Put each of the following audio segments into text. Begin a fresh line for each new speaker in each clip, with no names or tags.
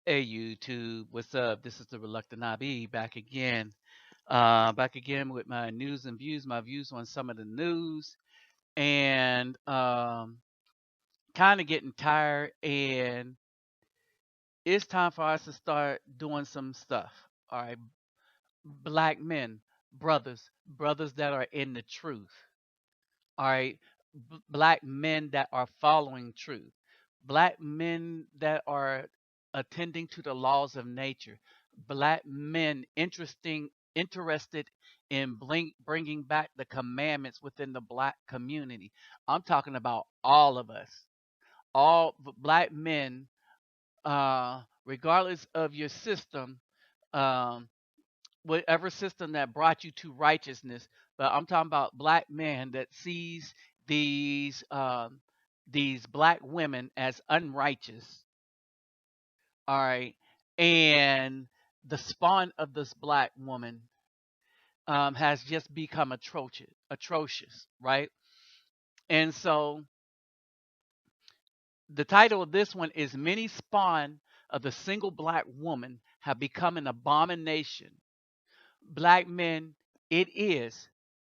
Hey YouTube, what's up? This is the Reluctant IB back again with my news and views, my views on some of the news, and kind of getting tired, and it's time for us to start doing some stuff. All right, black men, brothers that are in the truth. All right, black men that are following truth, black men that are attending to the laws of nature, black men interested in bringing back the commandments within the black community. I'm talking about all of us, all black men, regardless of your system, um, whatever system that brought you to righteousness. But I'm talking about black man that sees these um, these black women as unrighteous. All right, and the spawn of this black woman has just become atrocious, right? And so the title of this one is "Many Spawn of the Single Black Woman Have Become an Abomination." Black men, it is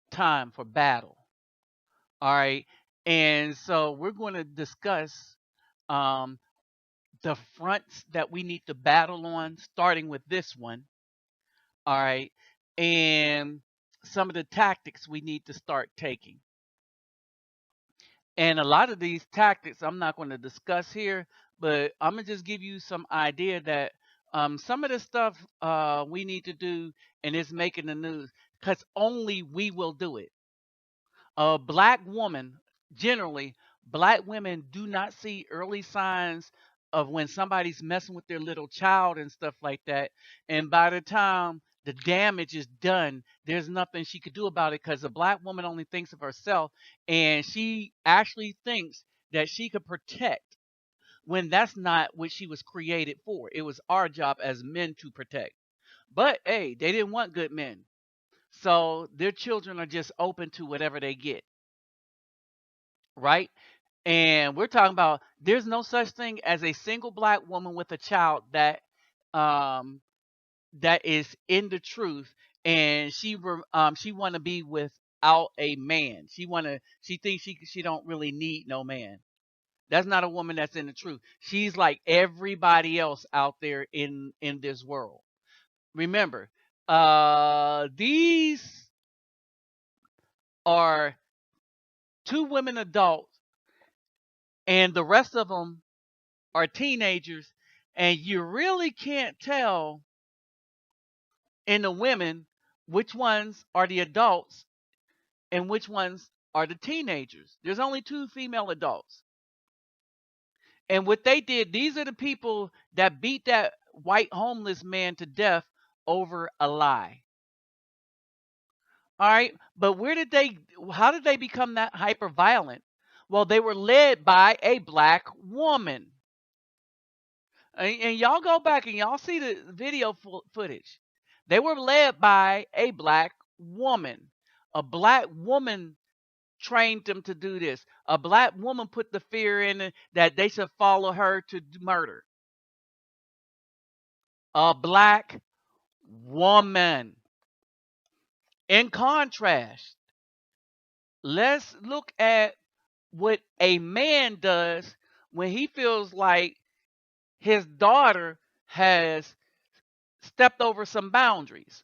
time for battle. All right. And so we're going to discuss um, the fronts that we need to battle on, starting with this one. All right. And some of the tactics we need to start taking. And a lot of these tactics I'm not going to discuss here, but I'm going to just give you some idea that some of the stuff we need to do and it's making the news because only we will do it. A black woman, generally, black women do not see early signs of when somebody's messing with their little child and stuff like that. And by the time the damage is done, there's nothing she could do about it because a black woman only thinks of herself and she actually thinks that she could protect when that's not what she was created for. It was our job as men to protect. But hey, they didn't want good men. So their children are just open to whatever they get, right? And we're talking about there's no such thing as a single black woman with a child um that is in the truth and she want to be without a man. She thinks she don't really need no man. That's not a woman that's in the truth. She's like everybody else out there in this world. Remember, these are two women adults and the rest of them are teenagers, and you really can't tell in the women which ones are the adults and which ones are the teenagers. There's only two female adults. And what they did, these are the people that beat that white homeless man to death over a lie. All right. But how did they become that hyper violent? Well, they were led by a black woman. And y'all go back and y'all see the video footage. They were led by a black woman. A black woman trained them to do this. A black woman put the fear in it that they should follow her to murder. A black woman. In contrast, let's look at what a man does when he feels like his daughter has stepped over some boundaries.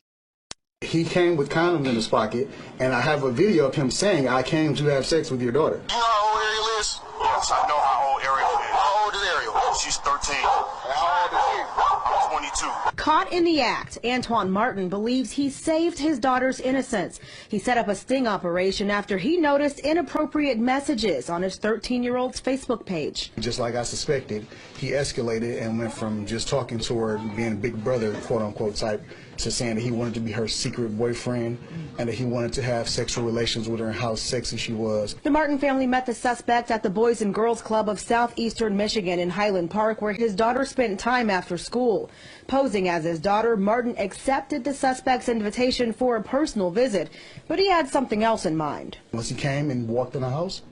He came with condoms in his pocket, and I have a video of him saying, "I came to have sex with your daughter."
You know how old Ariel is? Yes, I know how old Ariel is. How old is Ariel? She's 13. And how old is you? I'm 22.
Caught in the act, Antoine Martin believes he saved his daughter's innocence. He set up a sting operation after he noticed inappropriate messages on his 13-year-old's Facebook page.
Just like I suspected, he escalated and went from just talking to her, being a big brother, quote-unquote type, to saying that he wanted to be her secret boyfriend and that he wanted to have sexual relations with her and how sexy she was.
The Martin family met the suspect at the Boys and Girls Club of southeastern Michigan in Highland Park, where his daughter spent time after school. Posing as his daughter, Martin accepted the suspect's invitation for a personal visit, but he had something else in mind.
Once he came and walked in the house,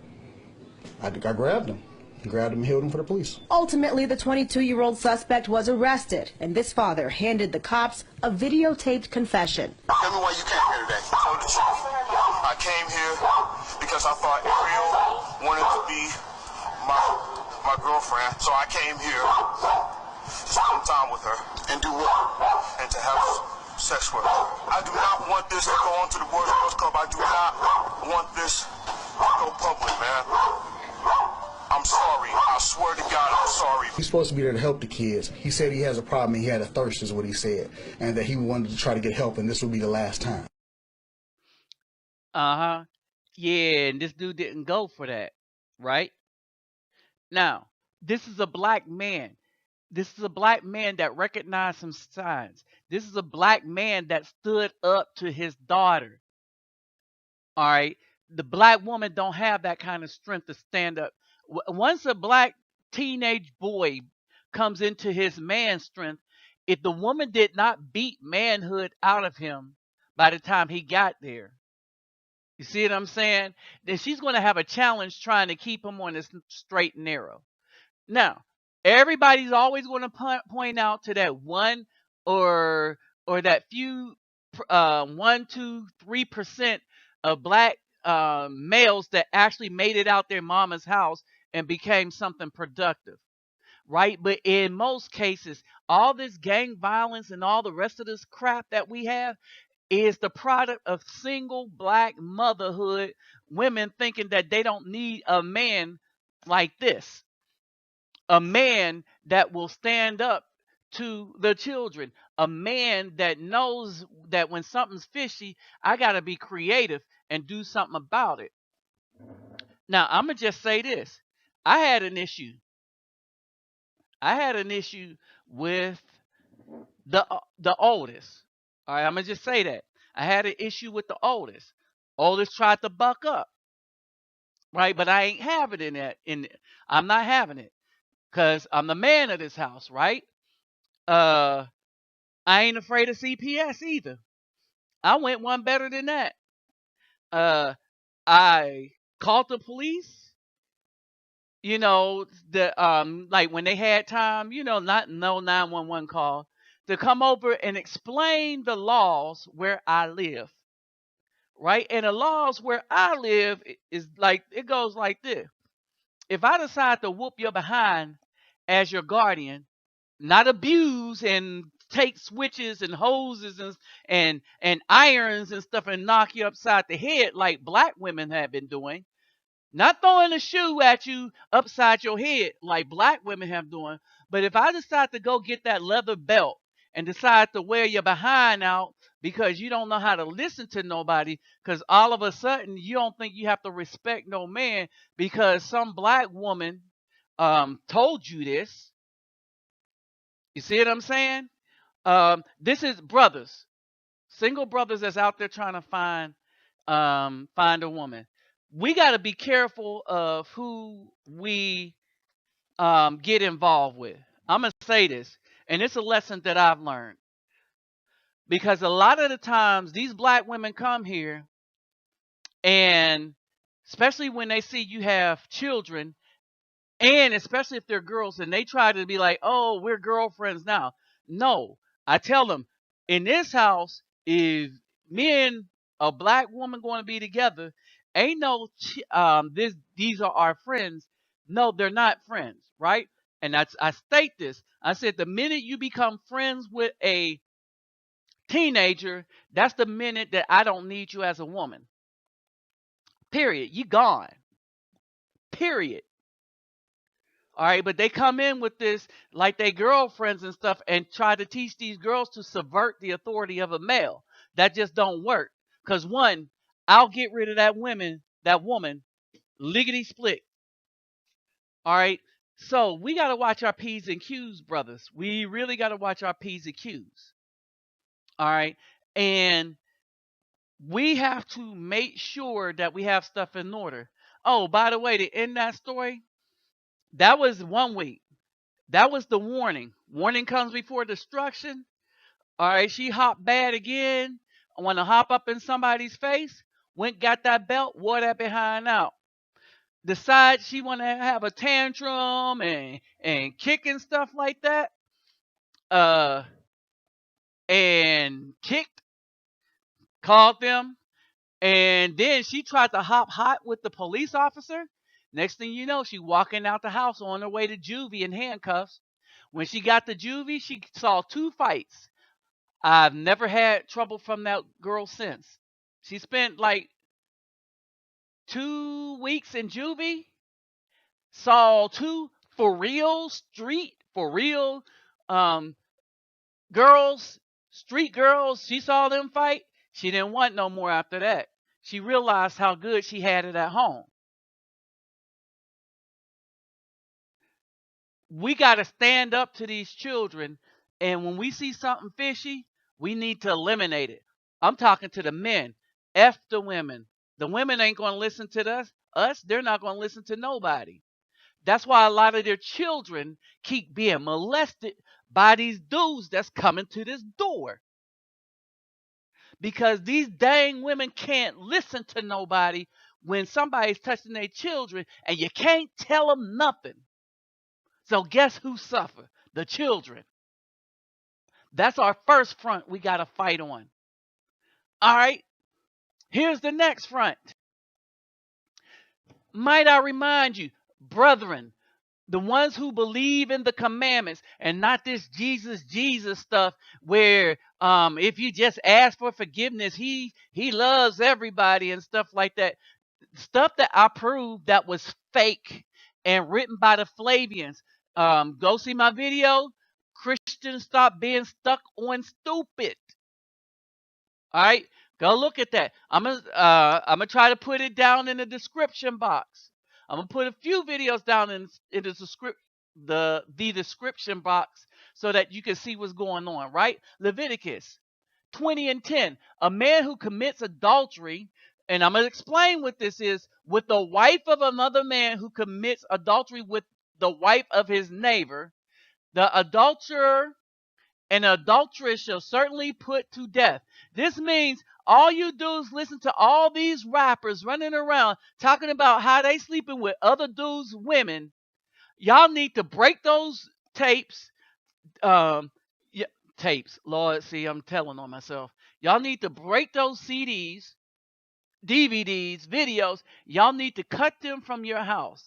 I grabbed him. grabbed him and held him for the police.
Ultimately, the 22-year-old suspect was arrested, and this father handed the cops a videotaped confession.
Tell me why you came here today. Tell the truth. I came here because I thought Ariel wanted to be my girlfriend, so I came here to spend time with her. And do what? And to have sex with her. I do not want this to go on to the Boys and Girls Club. I do not want this to go public, man. I'm sorry. I swear to God, I'm sorry.
He's supposed to be there to help the kids. He said he has a problem and he had a thirst, is what he said, and that he wanted to try to get help, and this would be the last time.
Yeah, and this dude didn't go for that, right? Now, this is a black man. This is a black man that recognized some signs. This is a black man that stood up to his daughter. All right. The black woman don't have that kind of strength to stand up. Once a black teenage boy comes into his man strength, if the woman did not beat manhood out of him by the time he got there, you see what I'm saying? Then she's going to have a challenge trying to keep him on this straight and narrow. Now, everybody's always going to point out to that one or that few 1, 2, 3% of black males that actually made it out their mama's house and became something productive, right? But in most cases, all this gang violence and all the rest of this crap that we have is the product of single black motherhood, women thinking that they don't need a man like this. A man that will stand up to the children. A man that knows that when something's fishy, I got to be creative and do something about it. Now, I'm going to just say this. I had an issue. With the oldest. All right, I'm going to just say that. I had an issue with the oldest. Oldest tried to buck up. Right? But I ain't having it I'm not having it. Because I'm the man of this house, right? I ain't afraid of CPS either. I went one better than that. I called the police. You know, like when they had time, not no 911 call, to come over and explain the laws where I live. Right? And the laws where I live is like, it goes like this. If I decide to whoop your behind as your guardian, not abuse and take switches and hoses and irons and stuff and knock you upside the head like black women have been doing, not throwing a shoe at you upside your head like black women have doing, but if I decide to go get that leather belt and decide to wear your behind out because you don't know how to listen to nobody, because all of a sudden you don't think you have to respect no man because some black woman told you this. You see what I'm saying? This is brothers, single brothers that's out there trying to find a woman. We got to be careful of who we get involved with. I'm going to say this, and it's a lesson that I've learned. Because a lot of the times, these black women come here, and especially when they see you have children, and especially if they're girls, and they try to be like, oh, we're girlfriends now. No, I tell them, in this house, if me and a black woman going to be together, ain't no, these are our friends. No, they're not friends, right? And I state this. I said, the minute you become friends with a teenager, that's the minute that I don't need you as a woman. Period. You gone. Period. All right, but they come in with this like they girlfriends and stuff and try to teach these girls to subvert the authority of a male. That just don't work. Because one, I'll get rid of that woman, lickety split. All right, so we got to watch our P's and Q's, brothers. We really got to watch our P's and Q's. All right, and we have to make sure that we have stuff in order. Oh, by the way, to end that story, that was 1 week. That was the warning. Warning comes before destruction. All right, she hopped bad again. I want to hop up in somebody's face. Went, got that belt, wore that behind out. decides she want to have a tantrum and kick and stuff like that, uh, and kicked, called them, and then she tried to hop hot with the police officer. Next thing you know, she walking out the house on her way to juvie in handcuffs. When she got to juvie, she saw 2 fights. I've never had trouble from that girl since. She spent like 2 weeks in juvie, saw 2 for real um, girls, street girls. She saw them fight. She didn't want no more after that. She realized how good she had it at home. We got to stand up to these children, and when we see something fishy, we need to eliminate it. I'm talking to the men. F the women. The women ain't going to listen to us. They're not going to listen to nobody. That's why a lot of their children keep being molested by these dudes that's coming to this door. Because these dang women can't listen to nobody when somebody's touching their children, and you can't tell them nothing. So guess who suffer? The children. That's our first front we got to fight on. All right. Here's the next front. Might I remind you, brethren, the ones who believe in the commandments and not this Jesus stuff where if you just ask for forgiveness, he loves everybody and stuff like that. Stuff that I proved that was fake and written by the Flavians. Go see my video. Christians stop being stuck on stupid. All right, go look at that. I'm gonna try to put it down in the description box. I'm gonna put a few videos down in the description box so that you can see what's going on. Right, Leviticus 20:10. A man who commits adultery, and I'm gonna explain what this is, with the wife of another man who commits adultery with the wife of his neighbor, the adulterer and adulteress shall certainly put to death. This means all you do is listen to all these rappers running around talking about how they sleeping with other dudes' women. Y'all need to break those tapes. Tapes. Lord, see, I'm telling on myself. Y'all need to break those CDs, DVDs, videos. Y'all need to cut them from your house.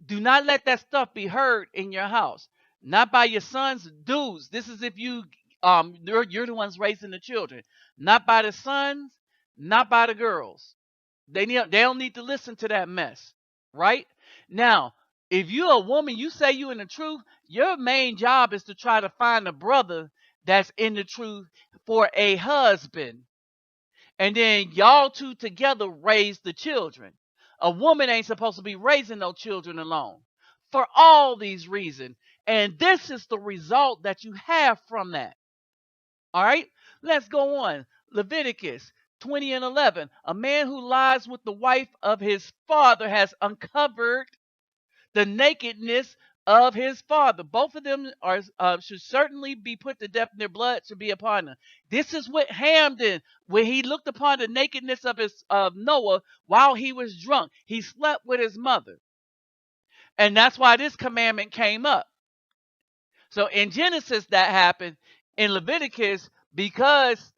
Do not let that stuff be heard in your house. Not by your sons, dudes. This is if you're the ones raising the children. Not by the sons, not by the girls. They don't need to listen to that mess, right? Now, if you're a woman, you say you in the truth, your main job is to try to find a brother that's in the truth for a husband. And then y'all two together raise the children. A woman ain't supposed to be raising no children alone for all these reasons. And this is the result that you have from that. All right, let's go on. Leviticus 20:11. A man who lies with the wife of his father has uncovered the nakedness of his father. Both of them should certainly be put to death, and their blood should be upon them. This is what Ham did when he looked upon the nakedness of Noah while he was drunk. He slept with his mother. And that's why this commandment came up. So in Genesis that happened. In Leviticus, because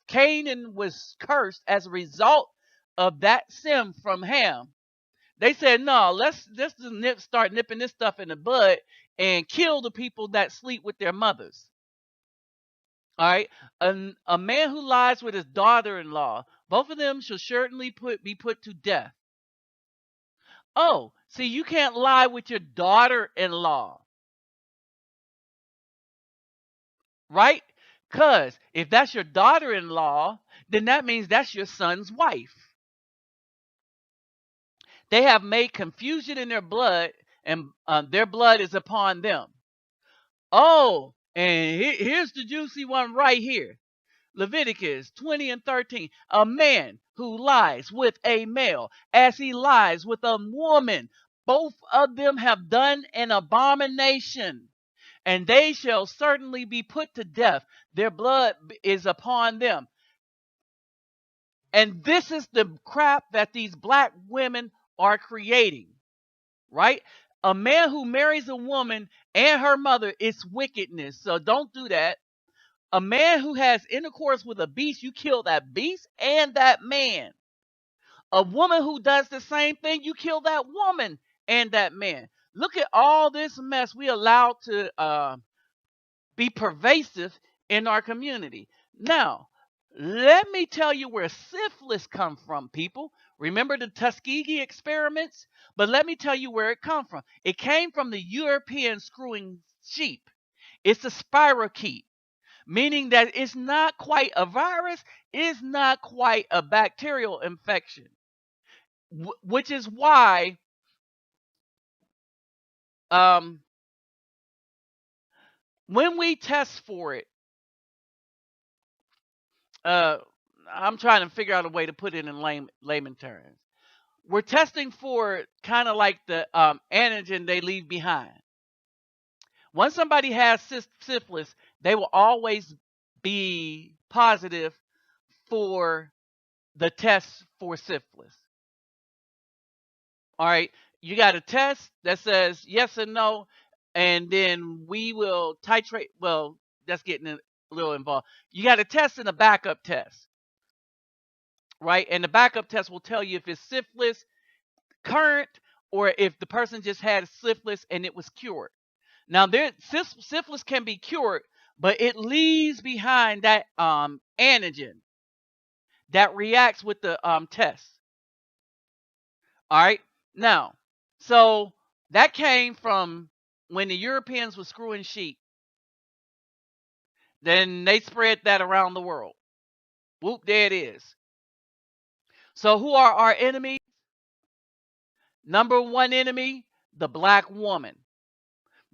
Canaan was cursed as a result of that sin from Ham, they said, no, let's just start nipping this stuff in the bud and kill the people that sleep with their mothers. All right. A man who lies with his daughter-in-law, both of them shall certainly be put to death. Oh, see, you can't lie with your daughter-in-law. Right? Because if that's your daughter-in-law, then that means that's your son's wife. They have made confusion in their blood, and their blood is upon them. Oh, and here's the juicy one right here. Leviticus 20:13. A man who lies with a male as he lies with a woman, both of them have done an abomination, and they shall certainly be put to death. Their blood is upon them. And this is the crap that these black women are creating, right? A man who marries a woman and her mother is wickedness. So don't do that. A man who has intercourse with a beast, you kill that beast and that man. A woman who does the same thing, you kill that woman and that man. Look at all this mess we allow to be pervasive in our community. Now, let me tell you where syphilis come from, people. Remember the Tuskegee experiments? But let me tell you where it come from. It came from the Europeans screwing sheep. It's a spirochete, meaning that it's not quite a virus, it's not quite a bacterial infection, which is why um, when we test for it, uh, I'm trying to figure out a way to put it in layman terms. We're testing for kind of like the antigen they leave behind. Once somebody has syphilis, they will always be positive for the test for syphilis. All right, you got a test that says yes and no, and then we will titrate. Well, that's getting a little involved. You got a test and a backup test, right? And the backup test will tell you if it's syphilis current or if the person just had syphilis and it was cured. Now, syphilis can be cured, but it leaves behind that antigen that reacts with the test. All right. Now, so that came from when the Europeans were screwing sheep. Then they spread that around the world. Whoop, there it is. So who are our enemies? Number one enemy, the black woman.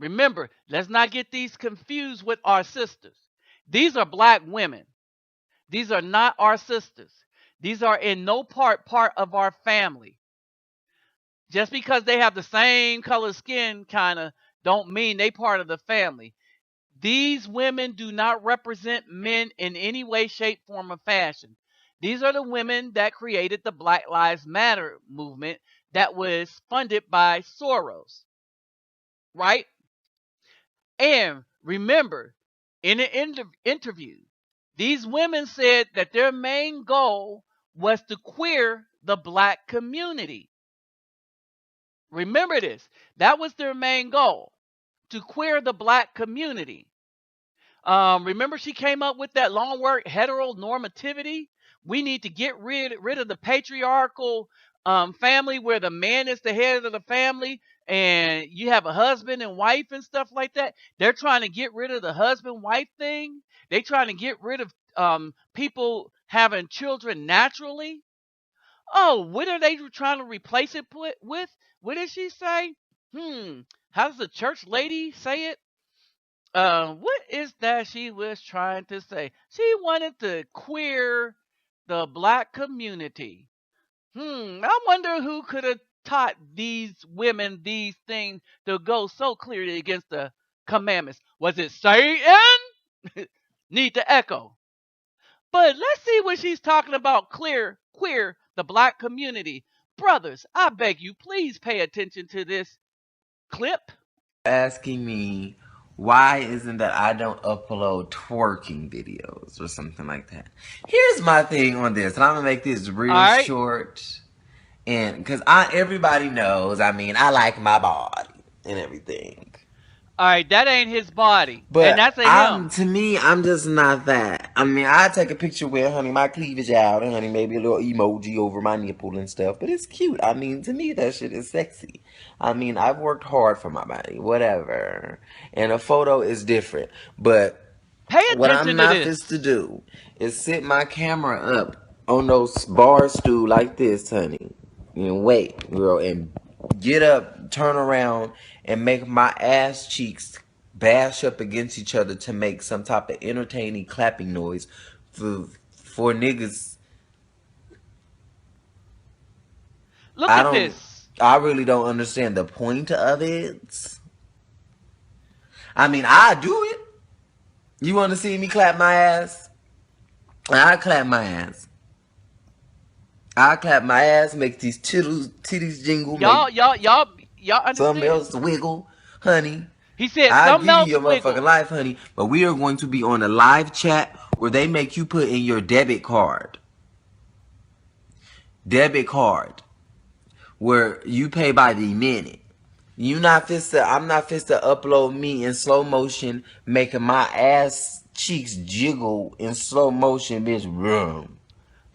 Remember, let's not get these confused with our sisters. These are black women. These are not our sisters. These are in no part of our family. Just because they have the same color skin kind of don't mean they part of the family. These women do not represent men in any way, shape, form, or fashion. These are the women that created the Black Lives Matter movement that was funded by Soros, right? And remember, in an interview, these women said that their main goal was to queer the black community. Remember this. That was their main goal, to queer the black community. Remember she came up with that long word heteronormativity? We need to get rid of the patriarchal family where the man is the head of the family and you have a husband and wife and stuff like that. They're trying to get rid of the husband-wife thing. They're trying to get rid of people having children naturally. Oh, what are they trying to replace it with? What did she say? How does the church lady say it? What is that she was trying to say? She wanted to queer the black community. I wonder who could have taught these women these things to go so clearly against the commandments. Was it Satan? Need to echo. But let's see what she's talking about queer the black community. Brothers, I beg you, please pay attention to this clip.
Asking me why isn't that I don't upload twerking videos or something like that. Here's my thing on this, and I'm gonna make this
All
real
right.
short. And because everybody knows, I mean, I like my body and everything.
All right, that ain't his body, and
But
that's a him.
to me, I'm just not that. I mean, I take a picture with, honey, my cleavage out, and honey, maybe a little emoji over my nipple and stuff. But it's cute. I mean, to me, that shit is sexy. I mean, I've worked hard for my body, whatever. And a photo is different. But
Pay
what I'm
attention to
not
this.
fist to do is sit my camera up on those bar stool like this, honey. And wait, girl, and get up, turn around, and make my ass cheeks bash up against each other to make some type of entertaining clapping noise for niggas.
Look
I
at
don't.
this.
I really don't understand the point of it. I mean, I do it. You want to see me clap my ass? I clap my ass. I clap my ass, make these titties jingle, make
Y'all
something
understand?
else wiggle, honey.
He said
I
something
give you
else
your motherfucking
wiggle.
life, honey. But we are going to be on a live chat where they make you put in your debit card. Debit card. Where you pay by the minute. I'm not fit to upload me in slow motion, making my ass cheeks jiggle in slow motion, bitch. Rum,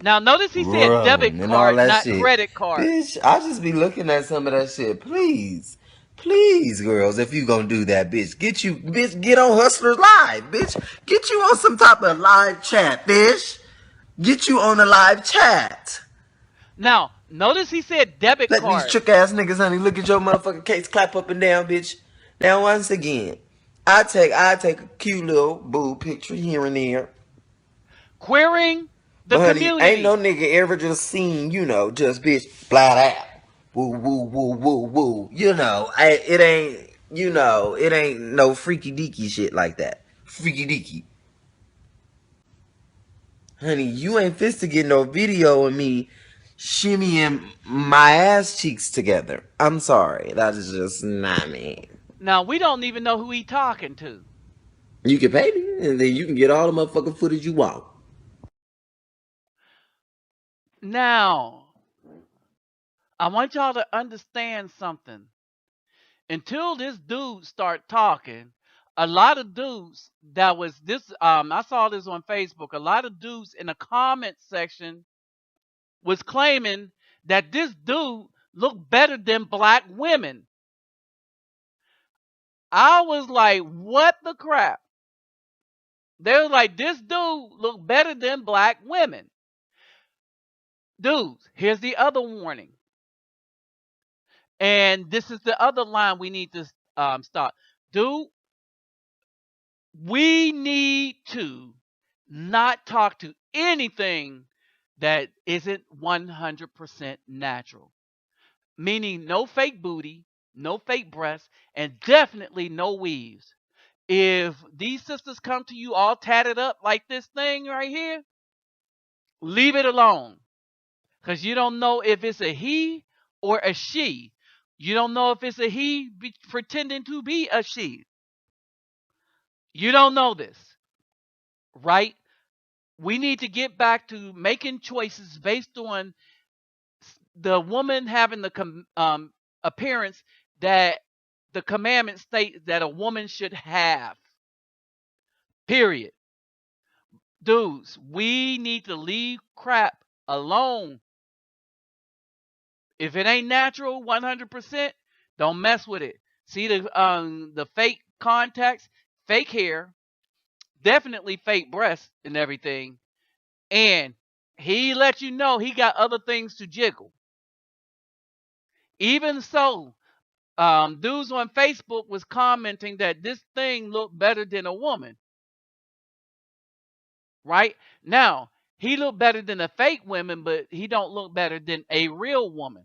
Now notice he said debit
rum, and all
card,
that
not
shit.
credit card.
Bitch, I just be looking at some of that shit. Please. Please, girls, if you gonna do that, bitch, get on Hustlers Live, bitch. Get you on some type of live chat, bitch. Get you on a live chat.
Now notice he said debit
Let these
card.
trick ass niggas, honey, look at your motherfucking case, clap up and down, bitch. Now once again, I take a cute little boo picture here and there.
Queering the
But honey, ain't no
community.
nigga ever just seen, just bitch flat out. Woo woo woo woo woo. It ain't no freaky deaky shit like that. Freaky deaky. Honey, you ain't fit to get no video of me shimmying my ass cheeks together. I'm sorry. That is just not me.
Now we don't even know who he talking to.
You can pay me, and then you can get all the motherfucking footage you want.
Now, I want y'all to understand something. Until this dude start talking, a lot of dudes that was this I saw this on Facebook. A lot of dudes in the comment section was claiming that this dude looked better than black women. I was like, what the crap? They were like, this dude looked better than black women. Dudes, here's the other warning. And this is the other line we need to start. Dude, we need to not talk to anything that isn't 100% natural. Meaning no fake booty, no fake breasts, and definitely no weaves. If these sisters come to you all tatted up like this thing right here, leave it alone. Because you don't know if it's a he or a she. You don't know if it's a he pretending to be a she. You don't know this, right? We need to get back to making choices based on the woman having the appearance that the commandments state that a woman should have. Period. Dudes, we need to leave crap alone. If it ain't natural 100%, don't mess with it. See the fake contacts, fake hair, definitely fake breasts and everything. And he let you know he got other things to jiggle. Even so, dudes on Facebook was commenting that this thing looked better than a woman. Right? Now, he looked better than a fake woman, but he don't look better than a real woman.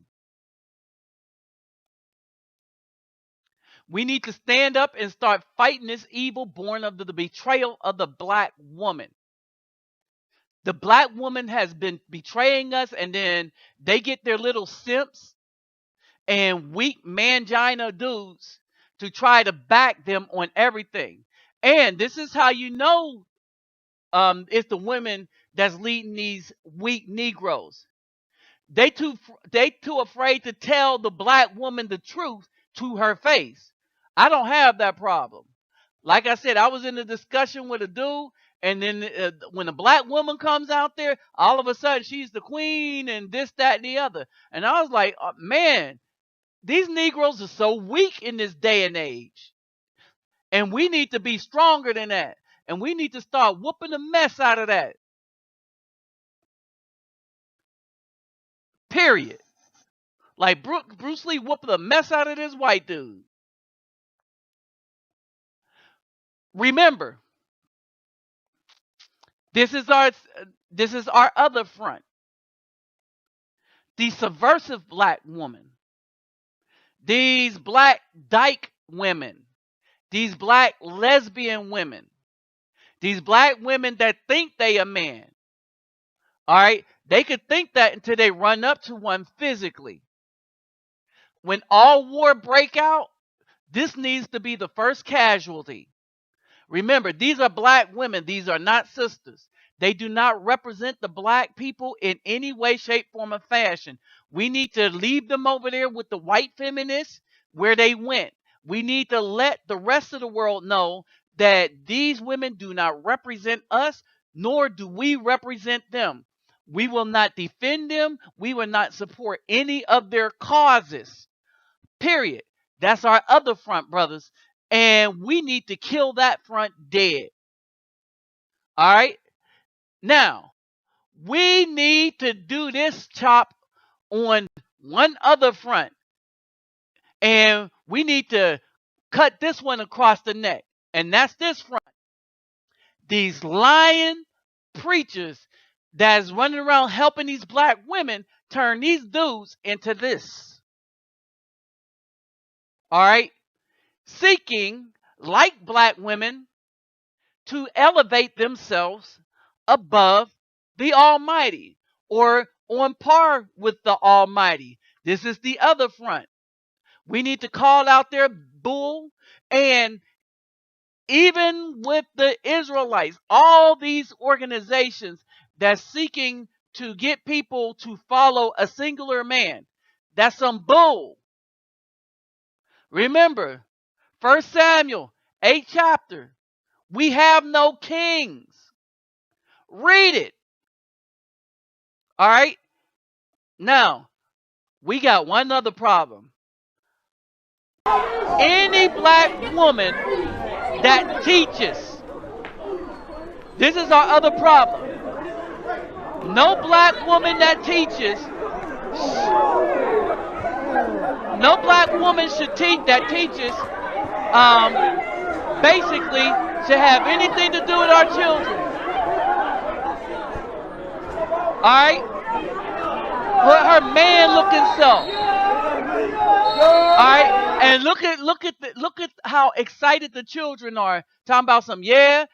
We need to stand up and start fighting this evil born of the betrayal of the black woman. The black woman has been betraying us, and then they get their little simps and weak mangina dudes to try to back them on everything. And this is how you know it's the women that's leading these weak Negroes. They too afraid to tell the black woman the truth to her face. I don't have that problem. Like I said, I was in a discussion with a dude, and then when a black woman comes out there, all of a sudden she's the queen and this, that, and the other. And I was like, man, these Negroes are so weak in this day and age. And we need to be stronger than that. And we need to start whooping the mess out of that. Period. Like Bruce Lee whooping the mess out of this white dude. Remember, this is our other front. The subversive black woman. These black dyke women. These black lesbian women. These black women that think they a man. All right? They could think that until they run up to one physically. When all war break out, this needs to be the first casualty. Remember, these are black women. These are not sisters. They do not represent the black people in any way, shape, form, or fashion. We need to leave them over there with the white feminists where they went. We need to let the rest of the world know that these women do not represent us, nor do we represent them. We will not defend them. We will not support any of their causes. Period. That's our other front, brothers. And we need to kill that front dead. All right? Now, we need to do this chop on one other front. And we need to cut this one across the neck. And that's this front. These lying preachers that's running around helping these black women turn these dudes into this. All right? Seeking, like black women, to elevate themselves above the Almighty or on par with the Almighty. This is the other front. We need to call out their bull. And even with the Israelites, all these organizations that's seeking to get people to follow a singular man, that's some bull. Remember, 1 Samuel 8th chapter. We have no kings. Read it. All right. Now, we got one other problem. Any black woman that teaches. This is our other problem. No black woman that teaches. No black woman should teach that teaches basically should have anything to do with our children. Alright? With her man looking self. Alright? And look at how excited the children are. Talking about some yeah.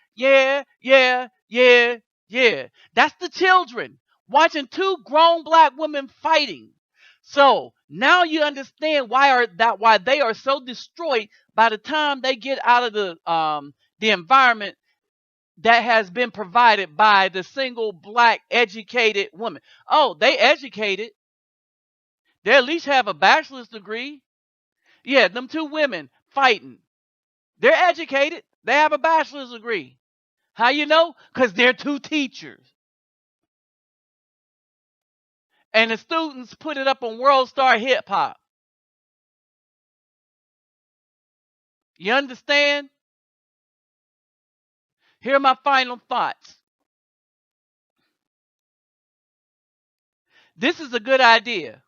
That's the children watching two grown black women fighting. So now you understand why they are so destroyed by the time they get out of the environment that has been provided by the single black educated woman. Oh, they educated. They at least have a bachelor's degree. Yeah, them two women fighting. They're educated. They have a bachelor's degree. How you know? Because they're two teachers. And the students put it up on World Star Hip Hop. You understand? Here are my final thoughts. This is a good idea.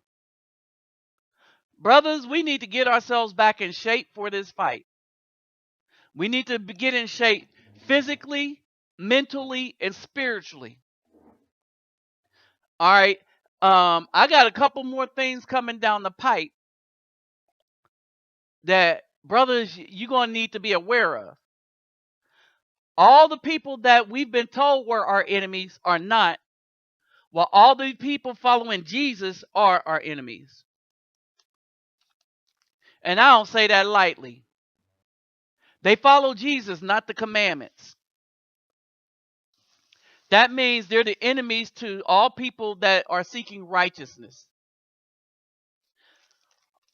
Brothers, we need to get ourselves back in shape for this fight. We need to get in shape physically, mentally, and spiritually. All right. I got a couple more things coming down the pipe that, brothers, you're going to need to be aware of. All the people that we've been told were our enemies are not, while all the people following Jesus are our enemies. And I don't say that lightly. They follow Jesus, not the commandments. That means they're the enemies to all people that are seeking righteousness.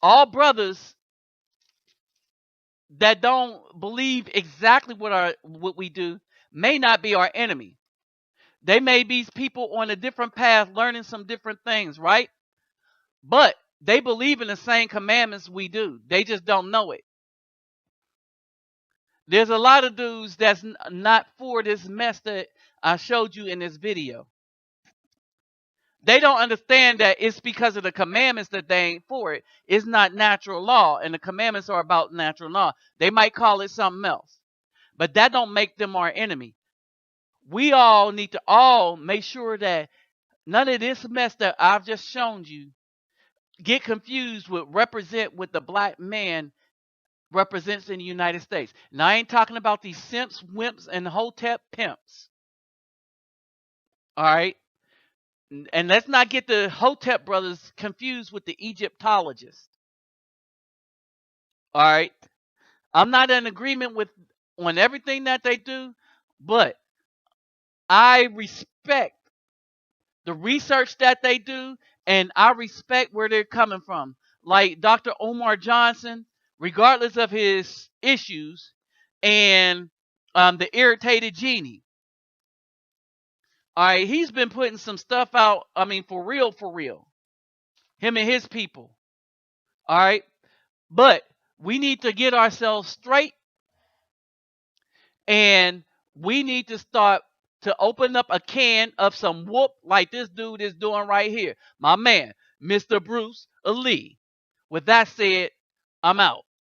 All brothers that don't believe exactly what we do may not be our enemy. They may be people on a different path learning some different things, right? But they believe in the same commandments we do. They just don't know it. There's a lot of dudes that's not for this mess that I showed you in this video. They don't understand that it's because of the commandments that they ain't for it. It's not natural law, and the commandments are about natural law. They might call it something else, but that don't make them our enemy. We all need to all make sure that none of this mess that I've just shown you get confused with represent what the black man represents in the United States. Now, I ain't talking about these simps, wimps, and hotep pimps. All right. And let's not get the Hotep brothers confused with the Egyptologists. All right. I'm not in agreement with on everything that they do, but I respect the research that they do, and I respect where they're coming from. Like Dr. Omar Johnson, regardless of his issues, and the irritated genie. All right, he's been putting some stuff out. I mean, for real, for real. Him and his people. All right, but we need to get ourselves straight, and we need to start to open up a can of some whoop like this dude is doing right here. My man, Mr. Bruce Lee. With that said, I'm out.